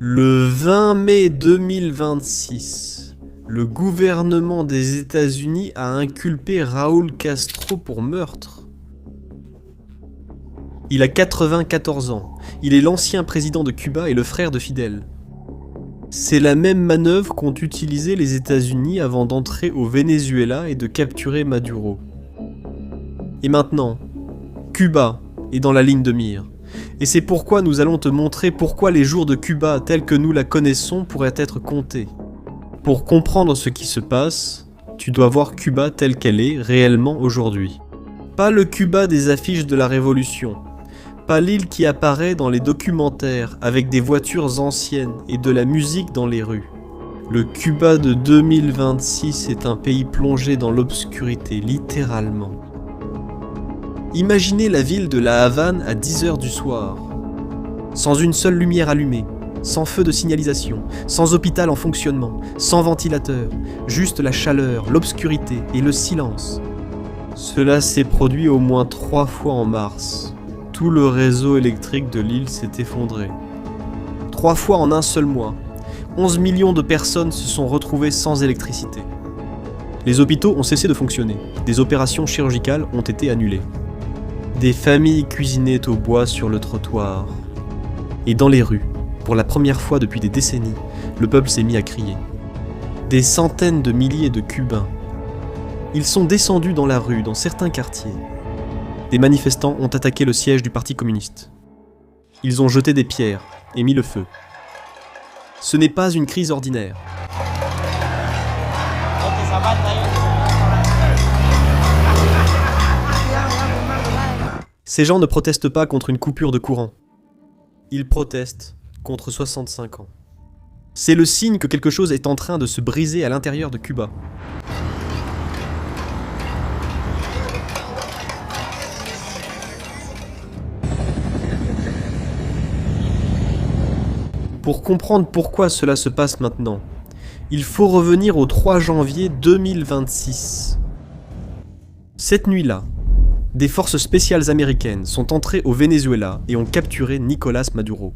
Le 20 mai 2026, le gouvernement des États-Unis a inculpé Raúl Castro pour meurtre. Il a 94 ans, il est l'ancien président de Cuba et le frère de Fidel. C'est la même manœuvre qu'ont utilisé les États-Unis avant d'entrer au Venezuela et de capturer Maduro. Et maintenant, Cuba est dans la ligne de mire. Et c'est pourquoi nous allons te montrer pourquoi les jours de Cuba tels que nous la connaissons pourraient être comptés. Pour comprendre ce qui se passe, tu dois voir Cuba telle qu'elle est réellement aujourd'hui. Pas le Cuba des affiches de la Révolution, pas l'île qui apparaît dans les documentaires avec des voitures anciennes et de la musique dans les rues. Le Cuba de 2026 est un pays plongé dans l'obscurité, littéralement. Imaginez la ville de La Havane à 10h du soir, sans une seule lumière allumée, sans feu de signalisation, sans hôpital en fonctionnement, sans ventilateur, juste la chaleur, l'obscurité et le silence. Cela s'est produit au moins 3 fois en mars. Tout le réseau électrique de l'île s'est effondré. 3 fois en un seul mois, 11 millions de personnes se sont retrouvées sans électricité. Les hôpitaux ont cessé de fonctionner, des opérations chirurgicales ont été annulées. Des familles cuisinaient au bois sur le trottoir. Et dans les rues, pour la première fois depuis des décennies, le peuple s'est mis à crier. Des centaines de milliers de Cubains. Ils sont descendus dans la rue, dans certains quartiers. Des manifestants ont attaqué le siège du Parti communiste. Ils ont jeté des pierres et mis le feu. Ce n'est pas une crise ordinaire. Ces gens ne protestent pas contre une coupure de courant. Ils protestent contre 65 ans. C'est le signe que quelque chose est en train de se briser à l'intérieur de Cuba. Pour comprendre pourquoi cela se passe maintenant, il faut revenir au 3 janvier 2026. Cette nuit-là, des forces spéciales américaines sont entrées au Venezuela et ont capturé Nicolás Maduro.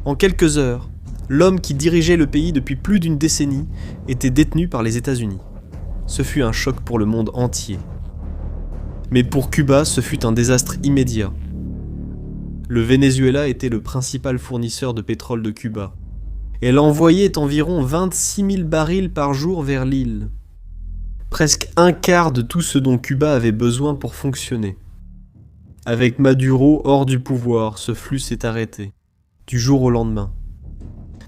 En quelques heures, l'homme qui dirigeait le pays depuis plus d'une décennie était détenu par les États-Unis. Ce fut un choc pour le monde entier. Mais pour Cuba, ce fut un désastre immédiat. Le Venezuela était le principal fournisseur de pétrole de Cuba. Elle envoyait environ 26 000 barils par jour vers l'île. Presque un quart de tout ce dont Cuba avait besoin pour fonctionner. Avec Maduro hors du pouvoir, ce flux s'est arrêté, du jour au lendemain.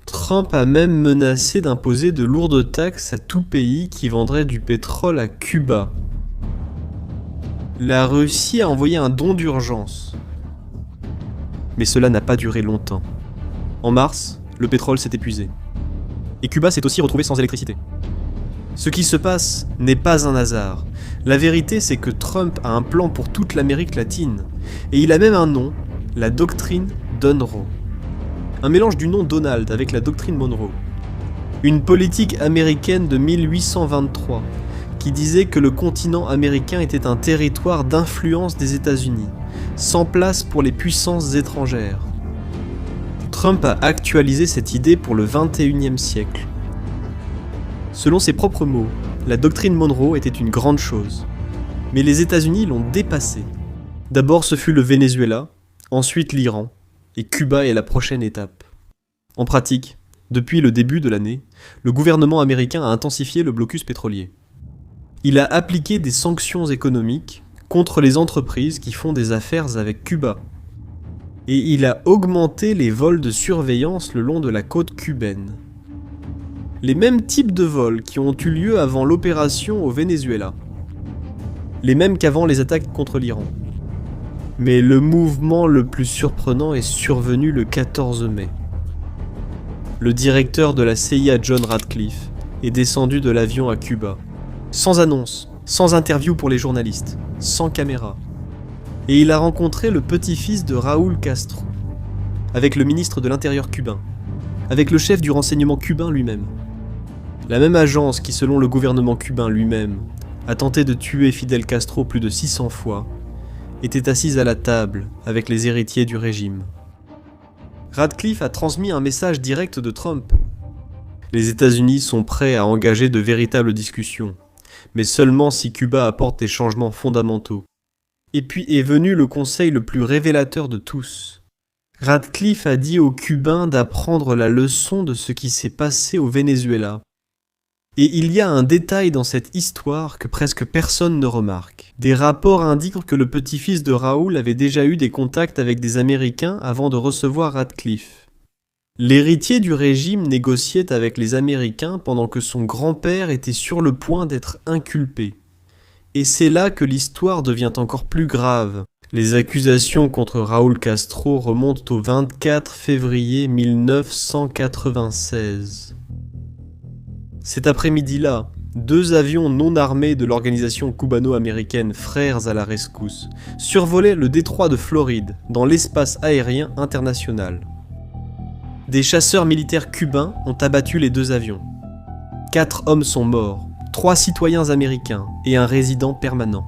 Trump a même menacé d'imposer de lourdes taxes à tout pays qui vendrait du pétrole à Cuba. La Russie a envoyé un don d'urgence. Mais cela n'a pas duré longtemps. En mars, le pétrole s'est épuisé. Et Cuba s'est aussi retrouvé sans électricité. Ce qui se passe n'est pas un hasard. La vérité, c'est que Trump a un plan pour toute l'Amérique latine. Et il a même un nom, la doctrine Monroe. Un mélange du nom Donald avec la doctrine Monroe. Une politique américaine de 1823 qui disait que le continent américain était un territoire d'influence des États-Unis, sans place pour les puissances étrangères. Trump a actualisé cette idée pour le XXIe siècle. Selon ses propres mots, la doctrine Monroe était une grande chose. Mais les États-Unis l'ont dépassée. D'abord ce fut le Venezuela, ensuite l'Iran, et Cuba est la prochaine étape. En pratique, depuis le début de l'année, le gouvernement américain a intensifié le blocus pétrolier. Il a appliqué des sanctions économiques contre les entreprises qui font des affaires avec Cuba. Et il a augmenté les vols de surveillance le long de la côte cubaine. Les mêmes types de vols qui ont eu lieu avant l'opération au Venezuela. Les mêmes qu'avant les attaques contre l'Iran. Mais le mouvement le plus surprenant est survenu le 14 mai. Le directeur de la CIA John Ratcliffe est descendu de l'avion à Cuba. Sans annonce, sans interview pour les journalistes, sans caméra. Et il a rencontré le petit-fils de Raúl Castro, avec le ministre de l'Intérieur cubain, avec le chef du renseignement cubain lui-même. La même agence qui, selon le gouvernement cubain lui-même, a tenté de tuer Fidel Castro plus de 600 fois, était assise à la table avec les héritiers du régime. Radcliffe a transmis un message direct de Trump. Les États-Unis sont prêts à engager de véritables discussions, mais seulement si Cuba apporte des changements fondamentaux. Et puis est venu le conseil le plus révélateur de tous. Radcliffe a dit aux Cubains d'apprendre la leçon de ce qui s'est passé au Venezuela. Et il y a un détail dans cette histoire que presque personne ne remarque. Des rapports indiquent que le petit-fils de Raoul avait déjà eu des contacts avec des Américains avant de recevoir Radcliffe. L'héritier du régime négociait avec les Américains pendant que son grand-père était sur le point d'être inculpé. Et c'est là que l'histoire devient encore plus grave. Les accusations contre Raúl Castro remontent au 24 février 1996. Cet après-midi-là, 2 avions non armés de l'organisation cubano-américaine Frères à la Rescousse survolaient le détroit de Floride dans l'espace aérien international. Des chasseurs militaires cubains ont abattu les 2 avions. 4 hommes sont morts, 3 citoyens américains et un résident permanent.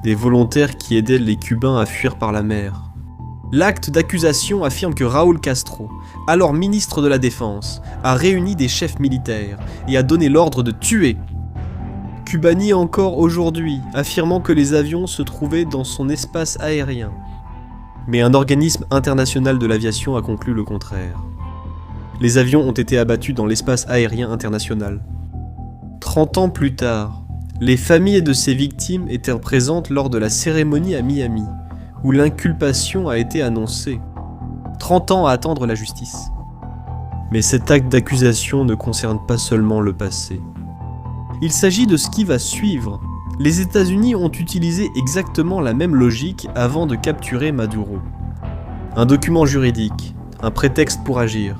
Des volontaires qui aidaient les Cubains à fuir par la mer. L'acte d'accusation affirme que Raúl Castro, alors ministre de la Défense, a réuni des chefs militaires et a donné l'ordre de tuer. Cuba nie encore aujourd'hui, affirmant que les avions se trouvaient dans son espace aérien. Mais un organisme international de l'aviation a conclu le contraire. Les avions ont été abattus dans l'espace aérien international. 30 ans plus tard, les familles de ces victimes étaient présentes lors de la cérémonie à Miami, où l'inculpation a été annoncée. 30 ans à attendre la justice. Mais cet acte d'accusation ne concerne pas seulement le passé. Il s'agit de ce qui va suivre. Les États-Unis ont utilisé exactement la même logique avant de capturer Maduro. Un document juridique, un prétexte pour agir.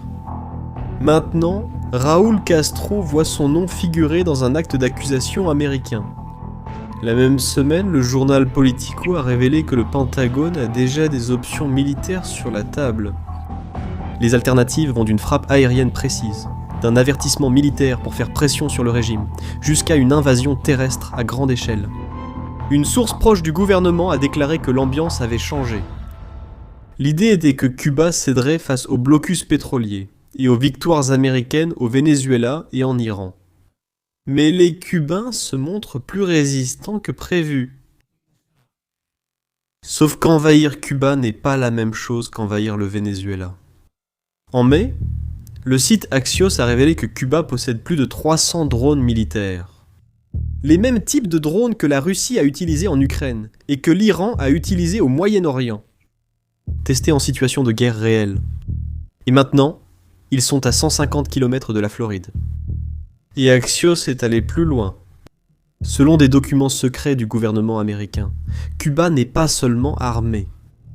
Maintenant, Raúl Castro voit son nom figurer dans un acte d'accusation américain. La même semaine, le journal Politico a révélé que le Pentagone a déjà des options militaires sur la table. Les alternatives vont d'une frappe aérienne précise, d'un avertissement militaire pour faire pression sur le régime, jusqu'à une invasion terrestre à grande échelle. Une source proche du gouvernement a déclaré que l'ambiance avait changé. L'idée était que Cuba céderait face au blocus pétrolier et aux victoires américaines au Venezuela et en Iran. Mais les Cubains se montrent plus résistants que prévu. Sauf qu'envahir Cuba n'est pas la même chose qu'envahir le Venezuela. En mai, le site Axios a révélé que Cuba possède plus de 300 drones militaires. Les mêmes types de drones que la Russie a utilisés en Ukraine et que l'Iran a utilisés au Moyen-Orient. Testés en situation de guerre réelle. Et maintenant, ils sont à 150 km de la Floride. Et Axios est allé plus loin. Selon des documents secrets du gouvernement américain, Cuba n'est pas seulement armée.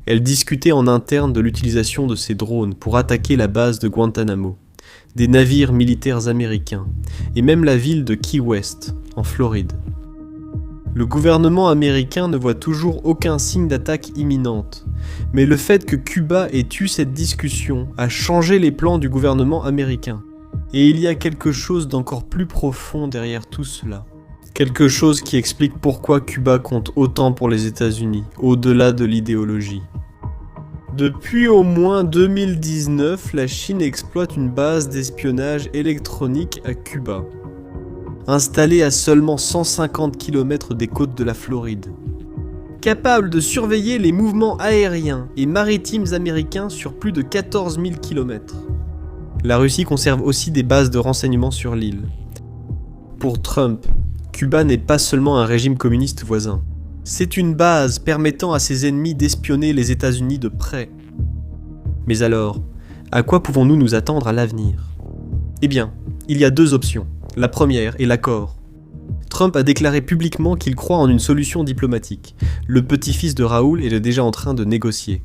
Elle discutait en interne de l'utilisation de ces drones pour attaquer la base de Guantanamo, des navires militaires américains, et même la ville de Key West, en Floride. Le gouvernement américain ne voit toujours aucun signe d'attaque imminente, mais le fait que Cuba ait eu cette discussion a changé les plans du gouvernement américain. Et il y a quelque chose d'encore plus profond derrière tout cela. Quelque chose qui explique pourquoi Cuba compte autant pour les États-Unis, au-delà de l'idéologie. Depuis au moins 2019, la Chine exploite une base d'espionnage électronique à Cuba, installée à seulement 150 km des côtes de la Floride. Capable de surveiller les mouvements aériens et maritimes américains sur plus de 14 000 km. La Russie conserve aussi des bases de renseignement sur l'île. Pour Trump, Cuba n'est pas seulement un régime communiste voisin. C'est une base permettant à ses ennemis d'espionner les États-Unis de près. Mais alors, à quoi pouvons-nous nous attendre à l'avenir ? Eh bien, il y a 2 options. La première est l'accord. Trump a déclaré publiquement qu'il croit en une solution diplomatique. Le petit-fils de Raoul est déjà en train de négocier.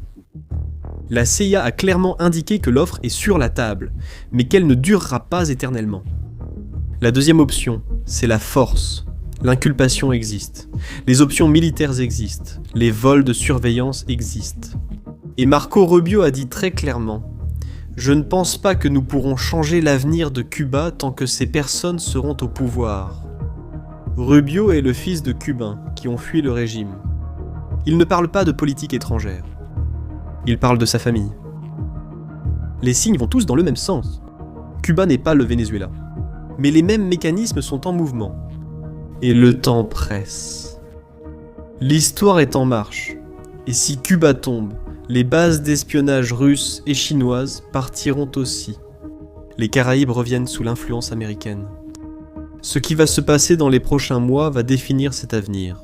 La CIA a clairement indiqué que l'offre est sur la table, mais qu'elle ne durera pas éternellement. La deuxième option, c'est la force. L'inculpation existe. Les options militaires existent. Les vols de surveillance existent. Et Marco Rubio a dit très clairement « Je ne pense pas que nous pourrons changer l'avenir de Cuba tant que ces personnes seront au pouvoir. » Rubio est le fils de Cubains qui ont fui le régime. Il ne parle pas de politique étrangère. Il parle de sa famille. Les signes vont tous dans le même sens. Cuba n'est pas le Venezuela. Mais les mêmes mécanismes sont en mouvement. Et le temps presse. L'histoire est en marche. Et si Cuba tombe, les bases d'espionnage russes et chinoises partiront aussi. Les Caraïbes reviennent sous l'influence américaine. Ce qui va se passer dans les prochains mois va définir cet avenir.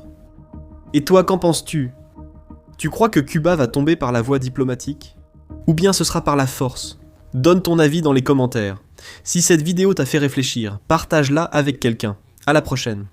Et toi, qu'en penses-tu ? Tu crois que Cuba va tomber par la voie diplomatique ? Ou bien ce sera par la force ? Donne ton avis dans les commentaires. Si cette vidéo t'a fait réfléchir, partage-la avec quelqu'un. À la prochaine.